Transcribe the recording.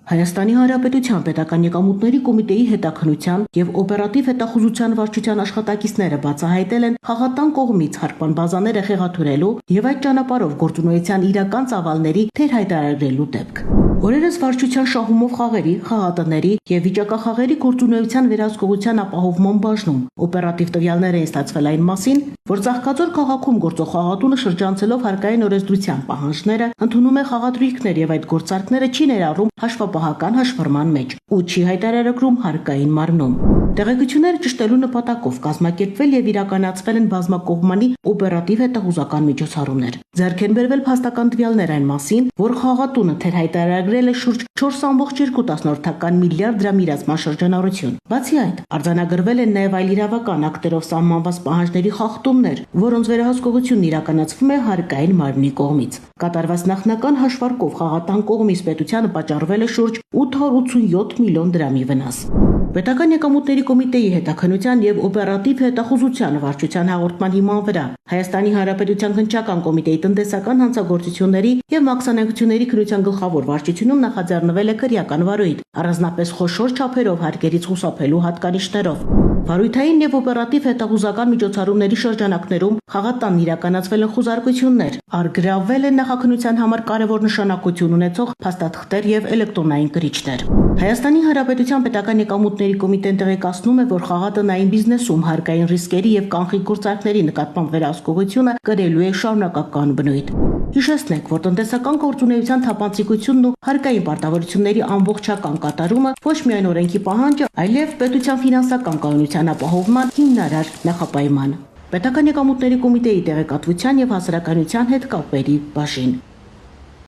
Հայաստանի Հանրապետության պետական եկամուտների կոմիտեի հետաքննության եւ օպերատիվ հետախուզության վարչության աշխատակիցները բացահայտել են խաղատան կողմից հարկման բազաները խեղաթյուրելու եւ այդ ճանապարհով գործունեության իրական ծավալների թեր հայտարարելու դեպք։ Օրերս վարչության շահումով խաղերի, խաղատների եւ վիճակախաղերի գործունեության վերահսկողության ապահովման բաժնում օպերատիվ տվյալներ են ստացվել այն մասին, որ Ծաղկաձոր քաղաքում գործող խաղատունը շրջանցելով հարկային օրենսդրության պահանջները ընդունում է խաղադրույքներ եւ այդ գործարքները չի ներառում հաշվապահական հաշվառման մեջ ու չի հայտարարագրում հարկային մարմնում։ Տեղեկությունները ճշտելու նպատակով կազմակերպվել եւ իրականացվել են բազմակողմանի օպերատիվ հետախուզական միջոցառումներ։ Ձեռք են բերվել փաստական տվյալներ այն մասին, որ խաղատունը թեր հայտարարագրել է շուրջ 4.2 միլիարդ դրամ իրացման շրջանառություն։ Բացի այդ, արձանագրվել են նաեւ այլ իրավական ակտերով սահմանված պահանջների խախտումներ, որոնց վերահսկողությունն իրականացվում է հարկային մարմնի կողմից։ Կատարված նախնական հաշվարկով խաղատան կողմից պետությանը պատճառվել է շուրջ 887 միլիոն դրամի վնաս։ Պետական եկամուտների կոմիտեի հետաքննության եւ օպերատիվ հետախուզության վարչության հաղորդման հիման վրա Հայաստանի Հանրապետության քննչական կոմիտեի տնտեսական հանցագործությունների եւ մաքսանեկությունների քննության գլխավոր վարչությունում նախաձեռնվել է քրեական վարույթ, առանձնապես խոշոր չափերով հարկերից խուսափելու հատկանիշներով։ Վարույթային եւ օպերատիվ հետախուզական միջոցառումների շրջանակներում խաղատանն իրականացվել են խուզարկություններ, արգրավվել են նախաքննության համար կարևոր նշանակություն ունեցող փաստաթղթեր եւ էլեկտրոնային կրիչներ։ Հայաստանի Հանրապետության պետական եկամուտների կոմիտեն տեղեկացնում է, որ խաղատնային բիզնեսում հարկային ռիսկերի եւ կանխիկ գործարքների նկատմամբ վերահսկողությունը կրելու է շարունակական բնույթ։ Հիշեցնենք, որ տնտեսական գործունեության թափանցիկությունն ու հարկային պարտավորությունների ամբողջական կատարումը ոչ միայն օրենքի պահանջ, այլև պետության ֆինանսական կայունության ապահովման հիմնարար նախապայման։ Պետական եկամուտների կոմիտեի տեղեկատվության եւ հասարակայնության հետ կապերի բաժին։